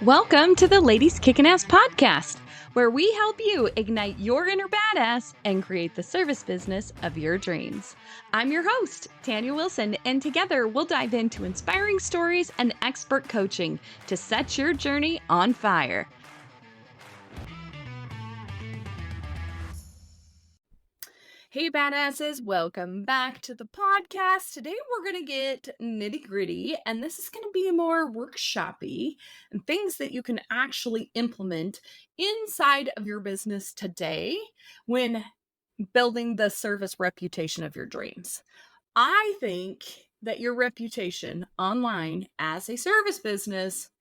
Welcome to the Ladies Kickin Ass Podcast, where we help you ignite your inner badass and create the service business of your dreams. I'm your host, Tanya Wilson, and together we'll dive into inspiring stories and expert coaching to set your journey on fire. Hey badasses, welcome back to the podcast. Today we're going to get nitty gritty, and this is going to be more workshop-y and things that you can actually implement inside of your business today when building the service reputation of your dreams. I think that your reputation online as a service business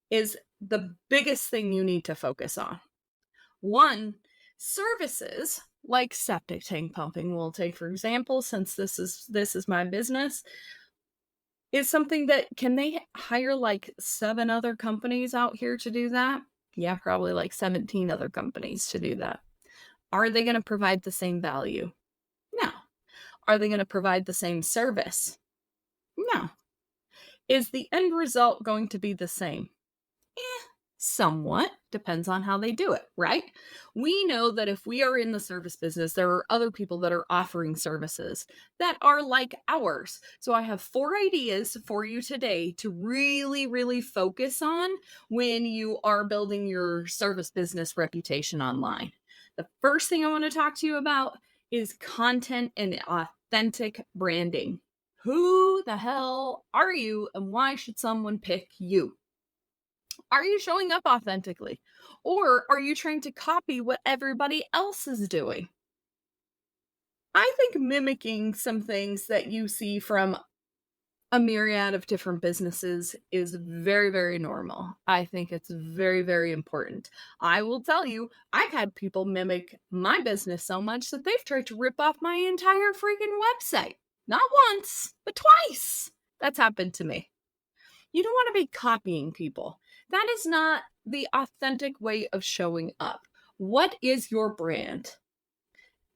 is the biggest thing you need to focus on. One, services like septic tank pumping, we'll take for example, since this is my business, is something that, can they hire like 7 other companies out here to do that? Yeah, probably like 17 other companies to do that. Are they going to provide the same value? No. Are they going to provide the same service? No. Is the end result going to be the same? Somewhat. Depends on how they do it, right? We know that if we are in the service business, there are other people that are offering services that are like ours. So I have 4 ideas for you today to really focus on when you are building your service business reputation online. The first thing I want to talk to you about is content and authentic branding. Who the hell are you, and why should someone pick you? Are you showing up authentically? Or are you trying to copy what everybody else is doing? I think mimicking some things that you see from a myriad of different businesses is very normal. I think it's very important. I will tell you, I've had people mimic my business so much that they've tried to rip off my entire freaking website. Not once, but twice. That's happened to me. You don't want to be copying people. That is not the authentic way of showing up. What is your brand?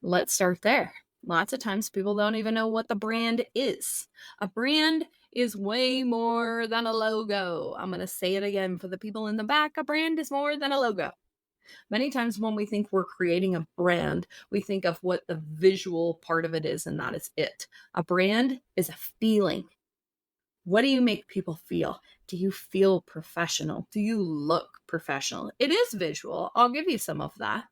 Let's start there. Lots of times people don't even know what the brand is. A brand is way more than a logo. I'm going to say it again for the people in the back. A brand is more than a logo. Many times when we think we're creating a brand, we think of what the visual part of it is, and that is it. A brand is a feeling. What do you make people feel? Do you feel professional? Do you look professional? It is visual. I'll give you some of that.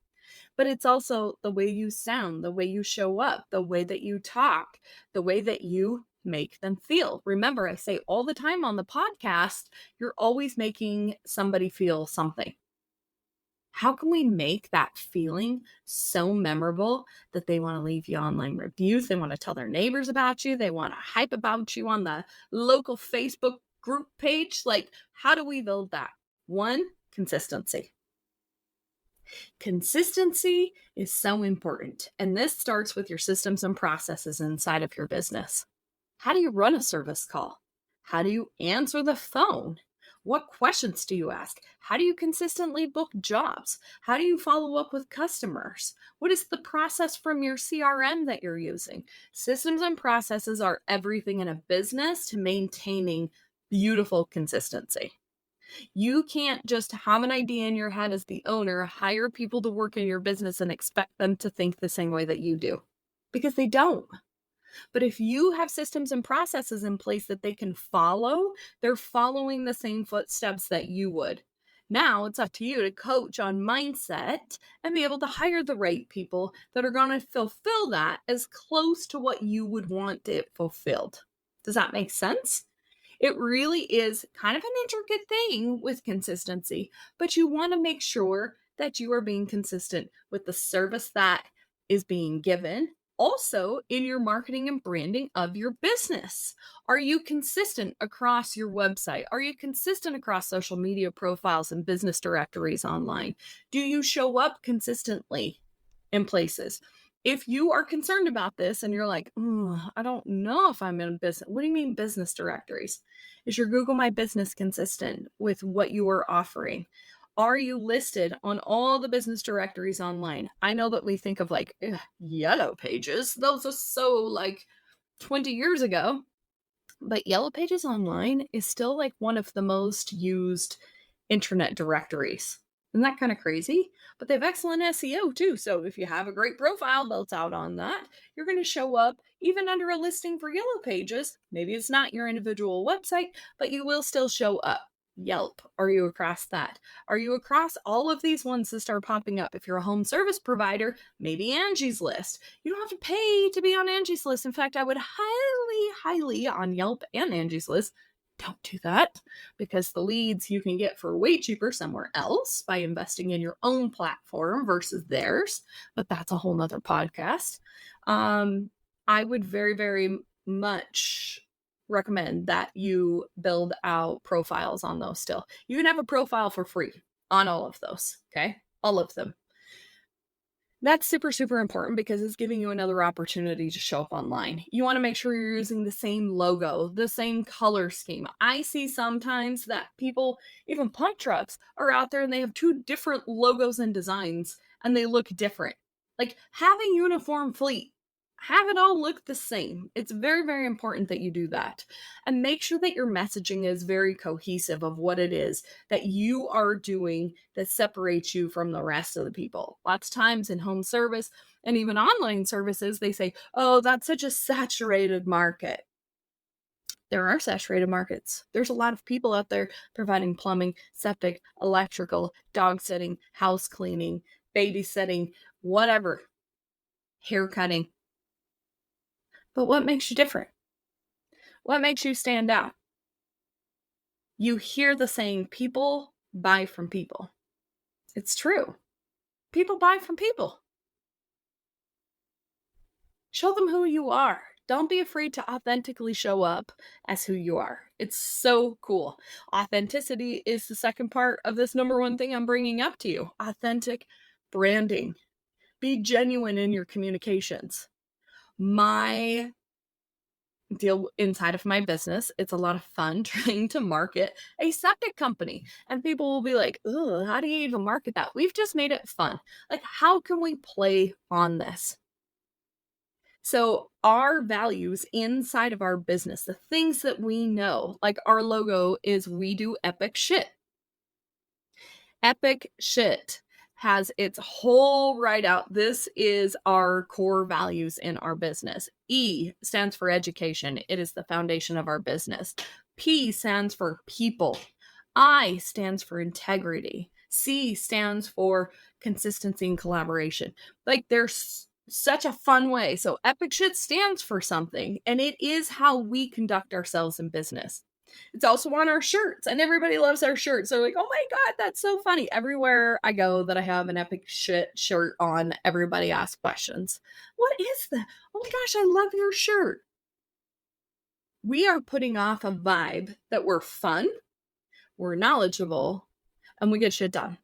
But it's also the way you sound, the way you show up, the way that you talk, the way that you make them feel. Remember, I say all the time on the podcast, you're always making somebody feel something. How can we make that feeling so memorable that they want to leave you online reviews? They want to tell their neighbors about you. They want to hype about you on the local Facebook group page. Like, how do we build that? 1, consistency. Consistency is so important. And this starts with your systems and processes inside of your business. How do you run a service call? How do you answer the phone? What questions do you ask? How do you consistently book jobs? How do you follow up with customers? What is the process from your CRM that you're using? Systems and processes are everything in a business to maintaining beautiful consistency. You can't just have an idea in your head as the owner, hire people to work in your business and expect them to think the same way that you do, because they don't. But if you have systems and processes in place that they can follow, they're following the same footsteps that you would. Now it's up to you to coach on mindset and be able to hire the right people that are going to fulfill that as close to what you would want it fulfilled. Does that make sense? It really is kind of an intricate thing with consistency, but you want to make sure that you are being consistent with the service that is being given. Also, in your marketing and branding of your business. Are you consistent across your website? Are you consistent across social media profiles and business directories online? Do you show up consistently in places? If you are concerned about this and you're like, I don't know if I'm in business. What do you mean business directories? Is your Google My Business consistent with what you are offering? Are you listed on all the business directories online? I know that we think of like yellow pages. Those are so like 20 years ago. But Yellow Pages online is still like one of the most used internet directories. Isn't that kind of crazy? But they have excellent SEO too. So if you have a great profile built out on that, you're going to show up even under a listing for Yellow Pages. Maybe it's not your individual website, but you will still show up. Yelp, are you across that? Are you across all of these ones that start popping up? If you're a home service provider, maybe Angie's List. You don't have to pay to be on Angie's List. In fact, I would highly on Yelp and Angie's List, don't do that, because the leads you can get for way cheaper somewhere else by investing in your own platform versus theirs. But that's a whole nother podcast. I would very much recommend that you build out profiles on those still. You can have a profile for free on all of those, okay? All of them. That's super important because it's giving you another opportunity to show up online. You want to make sure you're using the same logo, the same color scheme. I see sometimes that people, even pump trucks, are out there and they have two different logos and designs and they look different. Like, have a uniform fleet. Have it all look the same. It's very important that you do that. And make sure that your messaging is very cohesive of what it is that you are doing that separates you from the rest of the people. Lots of times in home service and even online services, they say, oh, that's such a saturated market. There are saturated markets. There's a lot of people out there providing plumbing, septic, electrical, dog sitting, house cleaning, babysitting, whatever, hair cutting. But what makes you different? What makes you stand out? You hear the saying, people buy from people. It's true. People buy from people. Show them who you are. Don't be afraid to authentically show up as who you are. It's so cool. Authenticity is the second part of this number one thing I'm bringing up to you. Authentic branding. Be genuine in your communications. My deal inside of my business, it's a lot of fun trying to market a septic company, and people will be like, ugh, how do you even market that? We've just made it fun. Like, how can we play on this? So our values inside of our business, the things that we know, like our logo is, we do epic shit. Epic shit has its whole write out. This is our core values in our business. E stands for education. It is the foundation of our business. P stands for people. I stands for integrity. C stands for consistency and collaboration. Like, there's such a fun way. So epic shit stands for something, and it is how we conduct ourselves in business. It's also on our shirts, and everybody loves our shirts. They're like, oh my God, that's so funny. Everywhere I go that I have an epic shit shirt on, everybody asks questions. What is that? Oh my gosh, I love your shirt. We are putting off a vibe that we're fun, we're knowledgeable, and we get shit done.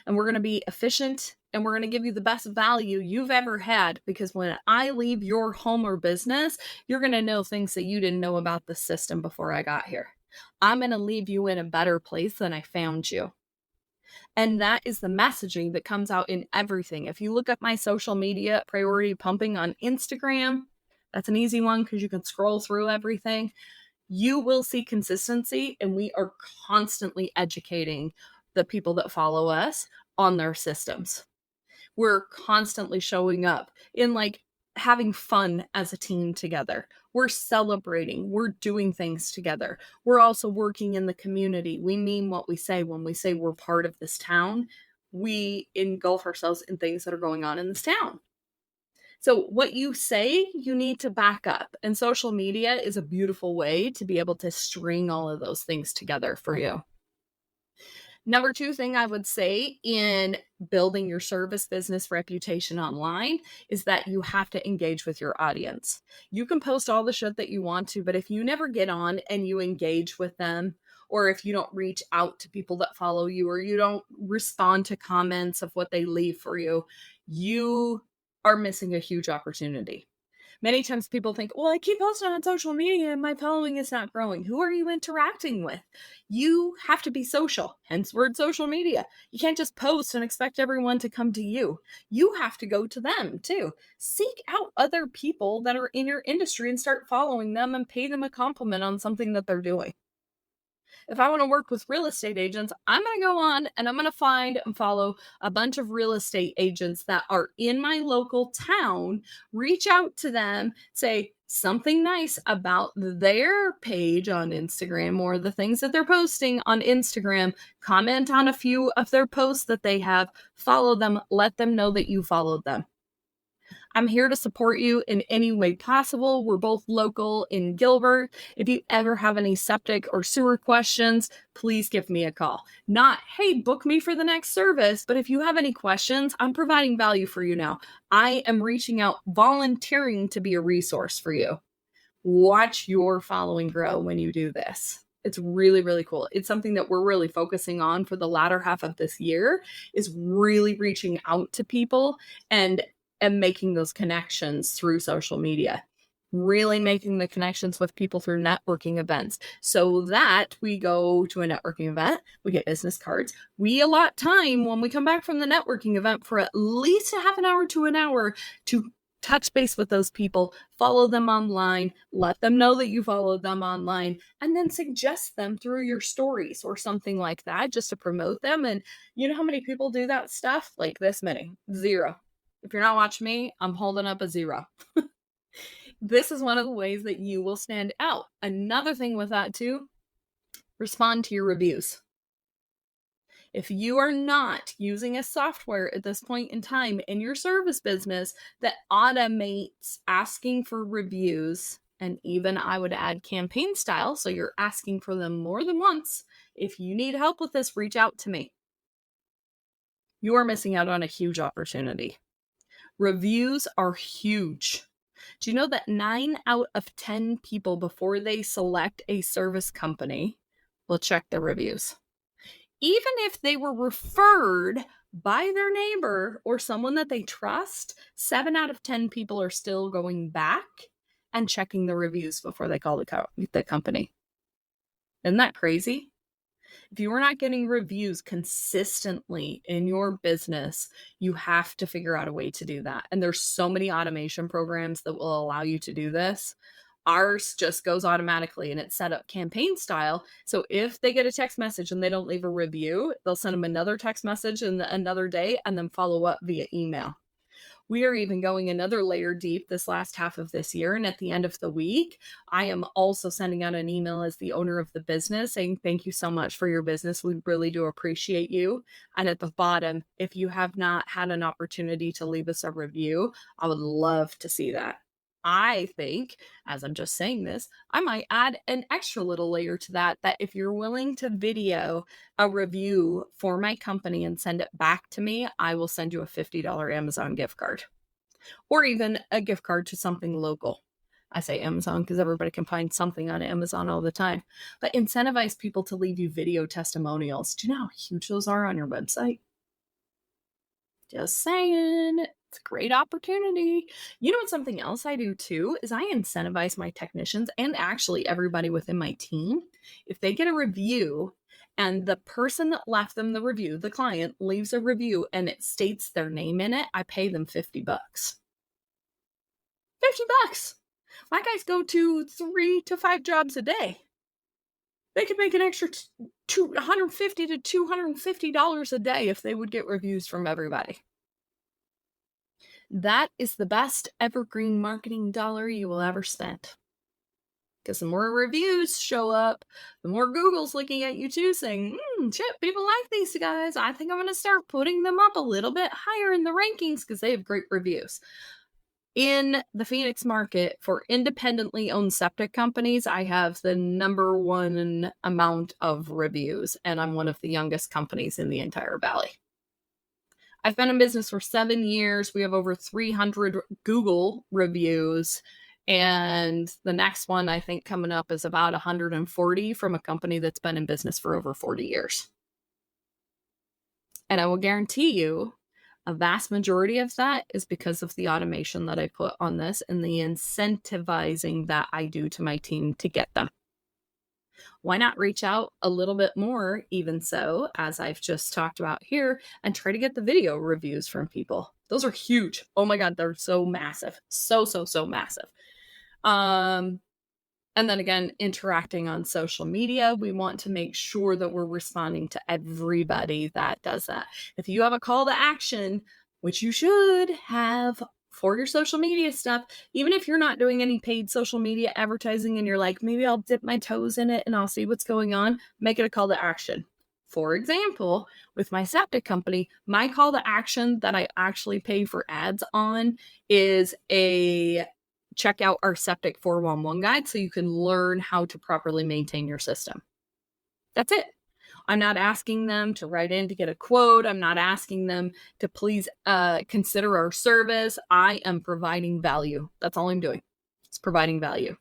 And we're going to be efficient, and we're going to give you the best value you've ever had, because when I leave your home or business, you're going to know things that you didn't know about the system before I got here. I'm going to leave you in a better place than I found you. And that is the messaging that comes out in everything. If you look up my social media, Priority Pumping on Instagram, that's an easy one because you can scroll through everything. You will see consistency, and we are constantly educating the people that follow us on their systems. We're constantly showing up in, like, having fun as a team together. We're celebrating. We're doing things together. We're also working in the community. We mean what we say when we say we're part of this town. We engulf ourselves in things that are going on in this town. So what you say, you need to back up. And social media is a beautiful way to be able to string all of those things together for you. Number two thing I would say in building your service business reputation online is that you have to engage with your audience. You can post all the shit that you want to, but if you never get on and you engage with them, or if you don't reach out to people that follow you, or you don't respond to comments of what they leave for you, you are missing a huge opportunity. Many times people think, well, I keep posting on social media and my following is not growing. Who are you interacting with? You have to be social, hence word social media. You can't just post and expect everyone to come to you. You have to go to them too. Seek out other people that are in your industry and start following them and pay them a compliment on something that they're doing. If I want to work with real estate agents, I'm going to go on and I'm going to find and follow a bunch of real estate agents that are in my local town, reach out to them, say something nice about their page on Instagram or the things that they're posting on Instagram, comment on a few of their posts that they have, follow them, let them know that you followed them. I'm here to support you in any way possible. We're both local in Gilbert. If you ever have any septic or sewer questions, please give me a call. Not, hey, book me for the next service, but if you have any questions, I'm providing value for you now. I am reaching out, volunteering to be a resource for you. Watch your following grow when you do this. It's really, really cool. It's something that we're really focusing on for the latter half of this year, is really reaching out to people and making those connections through social media, really making the connections with people through networking events, so that we go to a networking event, we get business cards, we allot time when we come back from the networking event for at least a half an hour to an hour to touch base with those people, follow them online, let them know that you followed them online, and then suggest them through your stories or something like that just to promote them. And you know how many people do that stuff? Like this many? Zero. If you're not watching me, I'm holding up a 0. This is one of the ways that you will stand out. Another thing with that too, respond to your reviews. If you are not using a software at this point in time in your service business that automates asking for reviews, and even I would add campaign style, so you're asking for them more than once, if you need help with this, reach out to me. You are missing out on a huge opportunity. Reviews are huge. Do you know that 9 out of 10 people before they select a service company will check their reviews? Even if they were referred by their neighbor or someone that they trust, 7 out of 10 people are still going back and checking the reviews before they call the company. Isn't that crazy? If you are not getting reviews consistently in your business, you have to figure out a way to do that. And there's so many automation programs that will allow you to do this. Ours just goes automatically and it's set up campaign style. So if they get a text message and they don't leave a review, they'll send them another text message in another day and then follow up via email. We are even going another layer deep this last half of this year. And at the end of the week, I am also sending out an email as the owner of the business saying, thank you so much for your business. We really do appreciate you. And at the bottom, if you have not had an opportunity to leave us a review, I would love to see that. I think, as I'm just saying this, I might add an extra little layer to that if you're willing to video a review for my company and send it back to me, I will send you a $50 Amazon gift card or even a gift card to something local. I say Amazon because everybody can find something on Amazon all the time, but incentivize people to leave you video testimonials. Do you know how huge those are on your website? Just saying. It's a great opportunity. You know what, something else I do too is I incentivize my technicians and actually everybody within my team. If they get a review and the person that left them the review, the client, leaves a review and it states their name in it, I pay them $50. $50. My guys go to 3 to 5 jobs a day. They could make an extra $150 to $250 a day if they would get reviews from everybody. That is the best evergreen marketing dollar you will ever spend. Because the more reviews show up, the more Google's looking at you too, saying, shit, people like these guys. I think I'm going to start putting them up a little bit higher in the rankings because they have great reviews. In the Phoenix market for independently owned septic companies, I have the number 1 amount of reviews, and I'm one of the youngest companies in the entire valley. I've been in business for 7 years. We have over 300 Google reviews. And the next one I think coming up is about 140 from a company that's been in business for over 40 years. And I will guarantee you a vast majority of that is because of the automation that I put on this and the incentivizing that I do to my team to get them. Why not reach out a little bit more, even so, as I've just talked about here, and try to get the video reviews from people. Those are huge. Oh my God, they're so massive. So massive. And then again, interacting on social media, we want to make sure that we're responding to everybody that does that. If you have a call to action, which you should have for your social media stuff, even if you're not doing any paid social media advertising and you're like, maybe I'll dip my toes in it and I'll see what's going on, make it a call to action. For example, with my septic company, my call to action that I actually pay for ads on is a check out our septic 411 guide so you can learn how to properly maintain your system. That's it. I'm not asking them to write in to get a quote. I'm not asking them to please consider our service. I am providing value. That's all I'm doing. It's providing value.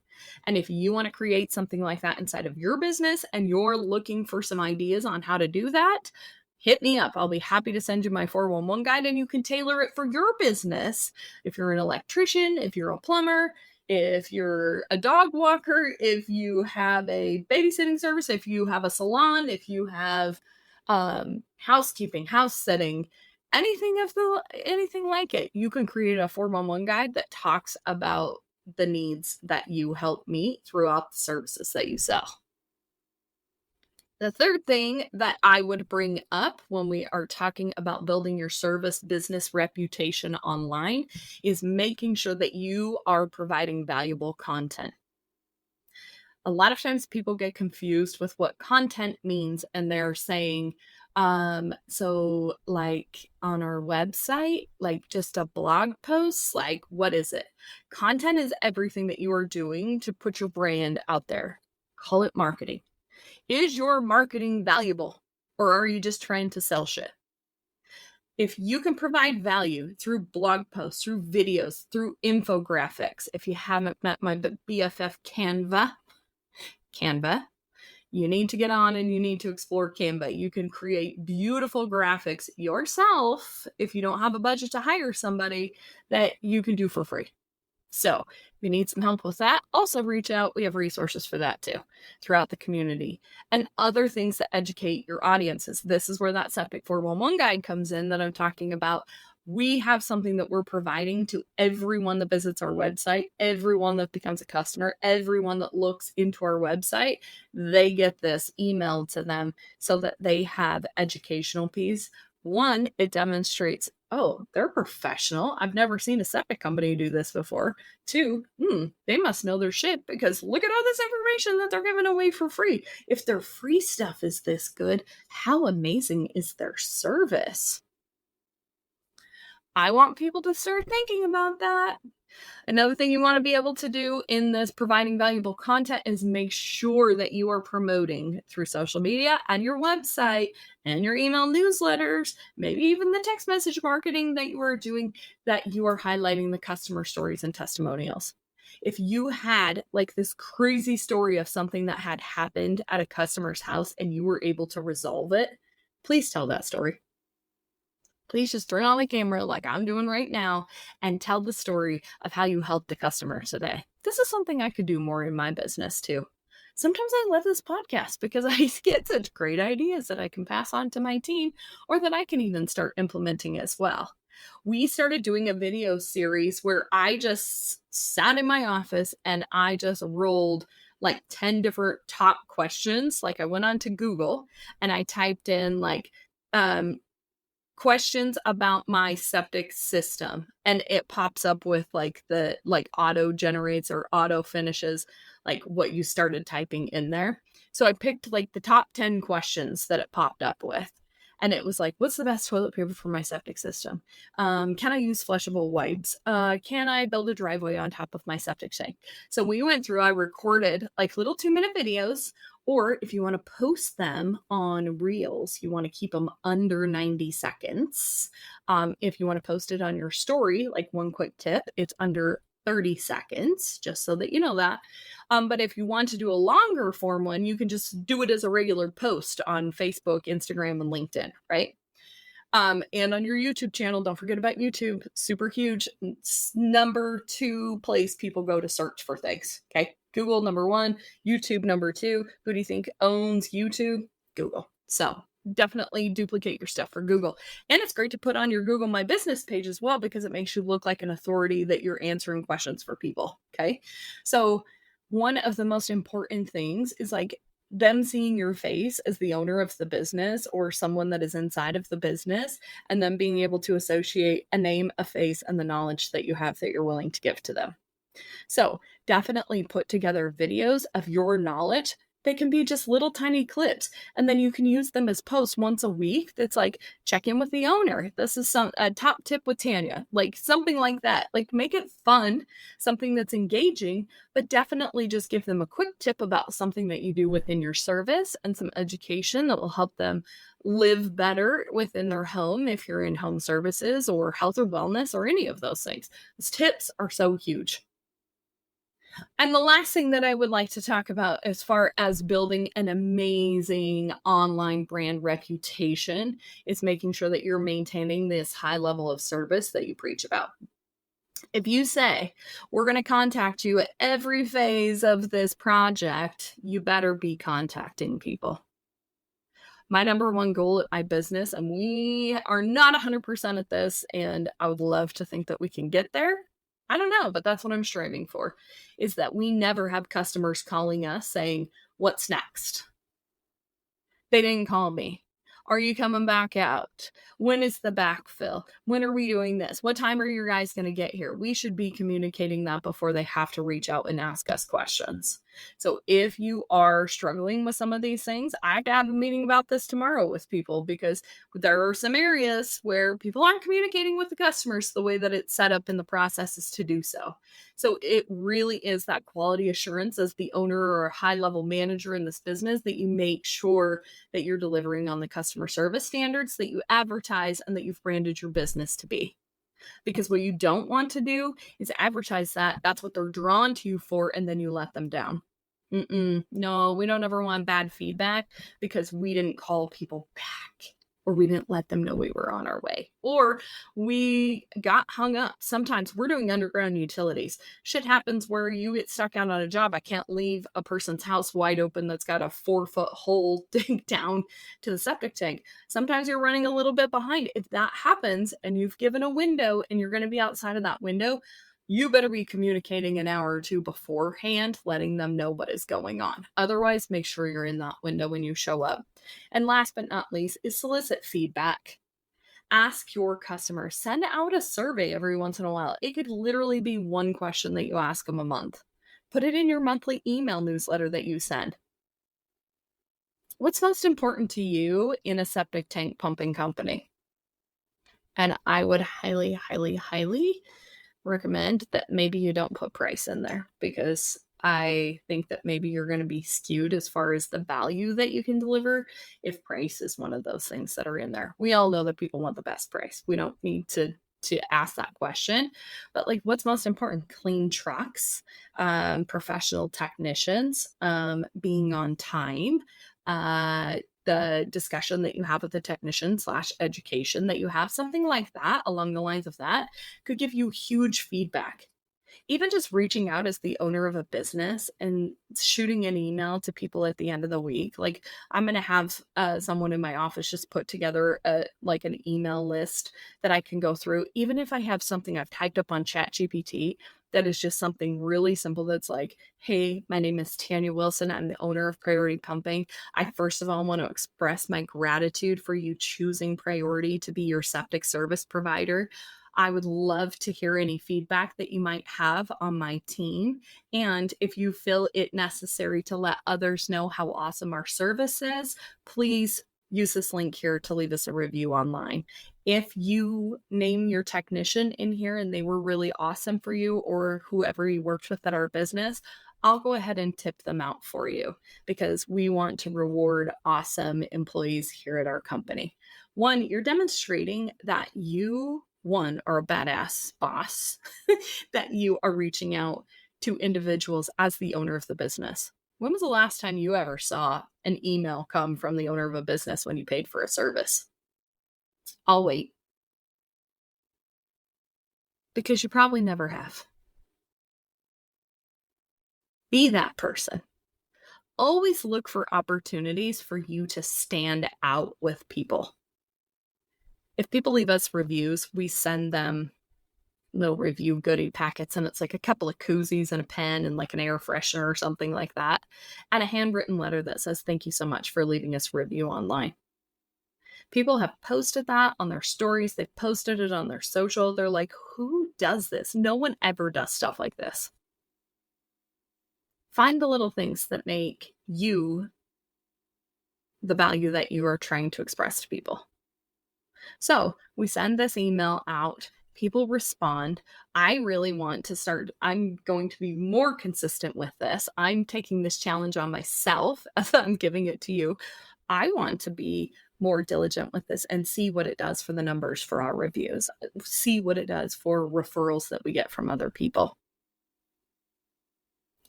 And if you want to create something like that inside of your business and you're looking for some ideas on how to do that, hit me up. I'll be happy to send you my 411 guide and you can tailor it for your business. If you're an electrician, if you're a plumber, if you're a dog walker, if you have a babysitting service, if you have a salon, if you have housekeeping, house sitting, anything like it, you can create a 411 guide that talks about the needs that you help meet throughout the services that you sell. The third thing that I would bring up when we are talking about building your service business reputation online is making sure that you are providing valuable content. A lot of times people get confused with what content means and they're saying, so like on our website, like just a blog post, like what is it? Content is everything that you are doing to put your brand out there. Call it marketing. Is your marketing valuable or are you just trying to sell shit? If you can provide value through blog posts, through videos, through infographics, if you haven't met my BFF Canva, you need to get on and you need to explore Canva. You can create beautiful graphics yourself if you don't have a budget to hire somebody that you can do for free. So if you need some help with that, also reach out. We have resources for that too throughout the community and other things that educate your audiences. This is where that Septic 411 guide comes in that I'm talking about. We have something that we're providing to everyone that visits our website, everyone that becomes a customer, everyone that looks into our website. They get this emailed to them so that they have educational piece. One, it demonstrates, oh, they're professional. I've never seen a septic company do this before. Two, they must know their shit because look at all this information that they're giving away for free. If their free stuff is this good, how amazing is their service? I want people to start thinking about that. Another thing you want to be able to do in this providing valuable content is make sure that you are promoting through social media and your website and your email newsletters, maybe even the text message marketing that you are doing, that you are highlighting the customer stories and testimonials. If you had like this crazy story of something that had happened at a customer's house and you were able to resolve it, please tell that story. Please just turn on the camera like I'm doing right now and tell the story of how you helped the customer today. This is something I could do more in my business too. Sometimes I love this podcast because I get such great ideas that I can pass on to my team or that I can even start implementing as well. We started doing a video series where I just sat in my office and I just rolled like 10 different top questions. Like I went on to Google and I typed in like, questions about my septic system and it pops up with like the like auto generates or auto finishes like what you started typing in there. So I picked like the top 10 questions that it popped up with and it was like, what's the best toilet paper for my septic system? Can I use flushable wipes? Can I build a driveway on top of my septic tank? So we went through, I recorded like little 2-minute videos. Or if you want to post them on Reels, you want to keep them under 90 seconds. If you want to post it on your story, like one quick tip, it's under 30 seconds, just so that you know that. But if you want to do a longer form one, you can just do it as a regular post on Facebook, Instagram, and LinkedIn, right? And on your YouTube channel, don't forget about YouTube. Super huge. It's number 2 place people go to search for things. Okay. Google number 1, YouTube number 2. Who do you think owns YouTube? Google. So definitely duplicate your stuff for Google. And it's great to put on your Google My Business page as well because it makes you look like an authority that you're answering questions for people. Okay. So one of the most important things is like them seeing your face as the owner of the business or someone that is inside of the business, and then being able to associate a name, a face, and the knowledge that you have that you're willing to give to them. So definitely put together videos of your knowledge. They can be just little tiny clips, and then you can use them as posts once a week. That's like, check in with the owner. This is a top tip with Tanya, like something like that. Like, make it fun, something that's engaging, but definitely just give them a quick tip about something that you do within your service and some education that will help them live better within their home if you're in home services or health or wellness or any of those things. Those tips are so huge. And the last thing that I would like to talk about as far as building an amazing online brand reputation is making sure that you're maintaining this high level of service that you preach about. If you say, we're going to contact you at every phase of this project, you better be contacting people. My number one goal at my business, and we are not 100% at this, and I would love to think that we can get there. I don't know, but that's what I'm striving for, is that we never have customers calling us saying, what's next? They didn't call me. Are you coming back out? When is the backfill? When are we doing this? What time are you guys going to get here? We should be communicating that before they have to reach out and ask us questions. So if you are struggling with some of these things, I have a meeting about this tomorrow with people, because there are some areas where people aren't communicating with the customers the way that it's set up in the processes to do so. So it really is that quality assurance as the owner or a high level manager in this business that you make sure that you're delivering on the customer service standards that you advertise and that you've branded your business to be. Because what you don't want to do is advertise that. That's what they're drawn to you for, and then you let them down. No, we don't ever want bad feedback because we didn't call people back, or we didn't let them know we were on our way, or we got hung up. Sometimes we're doing underground utilities. Shit happens where you get stuck out on a job. I can't leave a person's house wide open that's got a 4-foot hole dig down to the septic tank. Sometimes you're running a little bit behind. If that happens and you've given a window and you're going to be outside of that window, you better be communicating an hour or two beforehand, letting them know what is going on. Otherwise, make sure you're in that window when you show up. And last but not least is solicit feedback. Ask your customers. Send out a survey every once in a while. It could literally be one question that you ask them a month. Put it in your monthly email newsletter that you send. What's most important to you in a septic tank pumping company? And I would highly, highly, highly recommend that maybe you don't put price in there, because I think that maybe you're going to be skewed as far as the value that you can deliver if price is one of those things that are in there. We all know that people want the best price. We don't need to ask that question, but like, what's most important? Clean trucks, professional technicians, being on time, the discussion that you have with the technician / education that you have, something like that along the lines of that could give you huge feedback. Even just reaching out as the owner of a business and shooting an email to people at the end of the week. Like, I'm going to have someone in my office just put together like an email list that I can go through. Even if I have something I've typed up on ChatGPT, that is just something really simple that's like, hey, my name is Tanya Wilson. I'm the owner of Priority Pumping. I first of all want to express my gratitude for you choosing Priority to be your septic service provider. I would love to hear any feedback that you might have on my team. And if you feel it necessary to let others know how awesome our service is, please use this link here to leave us a review online. If you name your technician in here and they were really awesome for you, or whoever you worked with at our business, I'll go ahead and tip them out for you, because we want to reward awesome employees here at our company. One, you're demonstrating that you are a badass boss, that you are reaching out to individuals as the owner of the business. When was the last time you ever saw an email come from the owner of a business when you paid for a service? I'll wait. Because you probably never have. Be that person. Always look for opportunities for you to stand out with people. If people leave us reviews, we send them little review goodie packets, and it's like a couple of koozies and a pen and like an air freshener or something like that, and a handwritten letter that says, "Thank you so much for leaving us a review online." People have posted that on their stories. They've posted it on their social. They're like, who does this? No one ever does stuff like this. Find the little things that make you the value that you are trying to express to people. So we send this email out. People respond. I really want to start. I'm going to be more consistent with this. I'm taking this challenge on myself as I'm giving it to you. I want to be more diligent with this and see what it does for the numbers for our reviews, see what it does for referrals that we get from other people.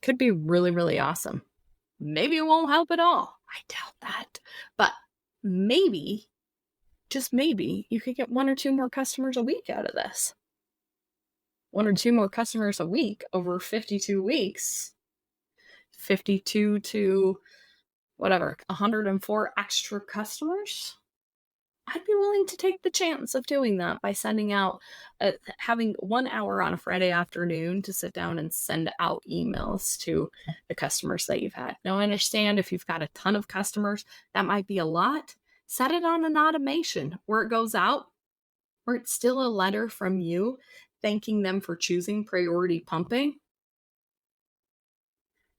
Could be really, really awesome. Maybe it won't help at all. I doubt that. But maybe, just maybe, you could get 1 or 2 more customers a week out of this. 1 or 2 more customers a week over 52 weeks. 52 to 104 extra customers. I'd be willing to take the chance of doing that by sending out, having 1 hour on a Friday afternoon to sit down and send out emails to the customers that you've had. Now, I understand if you've got a ton of customers, that might be a lot. Set it on an automation where it goes out, where it's still a letter from you thanking them for choosing Priority Pumping.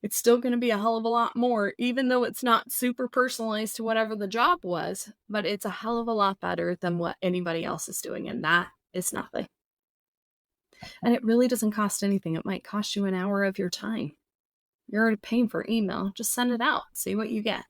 It's still going to be a hell of a lot more, even though it's not super personalized to whatever the job was, but it's a hell of a lot better than what anybody else is doing, and that is nothing. And it really doesn't cost anything. It might cost you an hour of your time. You're already paying for email. Just send it out. See what you get.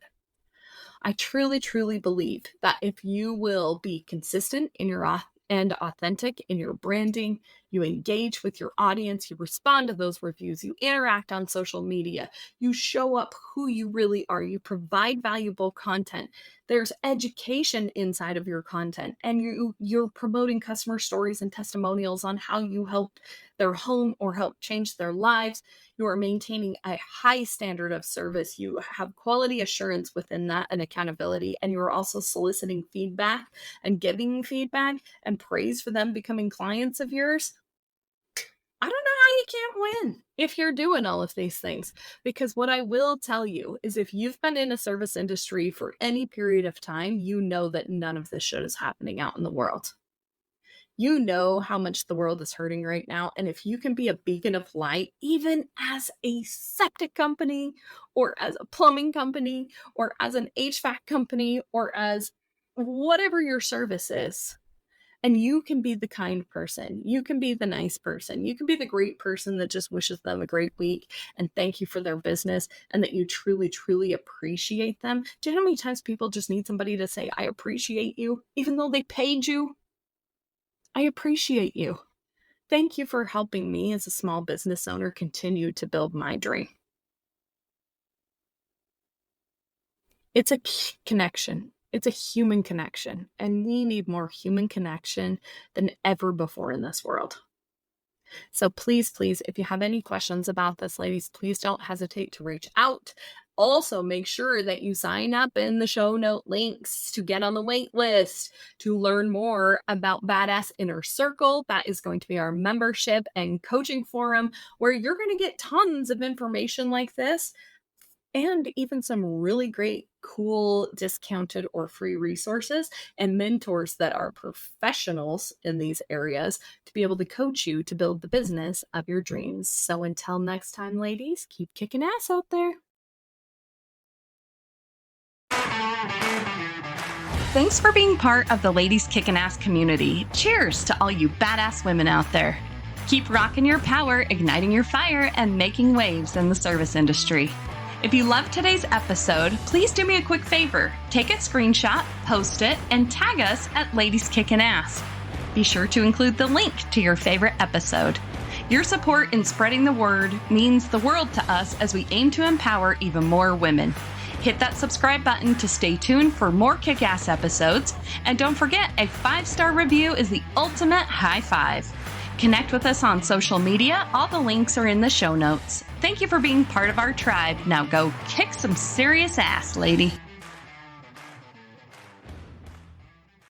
I truly, truly believe that if you will be consistent in your and authentic in your branding, you engage with your audience, you respond to those reviews, you interact on social media, you show up who you really are, you provide valuable content. There's education inside of your content, and you're promoting customer stories and testimonials on how you helped their home or helped change their lives. You are maintaining a high standard of service. You have quality assurance within that and accountability, and you're also soliciting feedback and giving feedback and praise for them becoming clients of yours. I don't know how you can't win if you're doing all of these things, because what I will tell you is if you've been in a service industry for any period of time, you know that none of this shit is happening out in the world. You know how much the world is hurting right now. And if you can be a beacon of light, even as a septic company or as a plumbing company or as an HVAC company or as whatever your service is, and you can be the kind person, you can be the nice person, you can be the great person that just wishes them a great week and thank you for their business and that you truly, truly appreciate them. Do you know how many times people just need somebody to say, I appreciate you, even though they paid you? I appreciate you. Thank you for helping me as a small business owner continue to build my dream. It's a connection. It's a human connection, and we need more human connection than ever before in this world. So please, please, if you have any questions about this, ladies, please don't hesitate to reach out. Also, make sure that you sign up in the show note links to get on the wait list to learn more about Badass Inner Circle. That is going to be our membership and coaching forum where you're going to get tons of information like this and even some really great, cool, discounted or free resources and mentors that are professionals in these areas to be able to coach you to build the business of your dreams. So until next time, ladies, keep kicking ass out there. Thanks for being part of the Ladies Kickin Ass community. Cheers to all you badass women out there. Keep rocking your power, igniting your fire, and making waves in the service industry. If you loved today's episode, please do me a quick favor. Take a screenshot, post it, and tag us at Ladies Kickin Ass. Be sure to include the link to your favorite episode. Your support in spreading the word means the world to us as we aim to empower even more women. Hit that subscribe button to stay tuned for more kick-ass episodes. And don't forget, a 5-star review is the ultimate high five. Connect with us on social media. All the links are in the show notes. Thank you for being part of our tribe. Now go kick some serious ass, lady.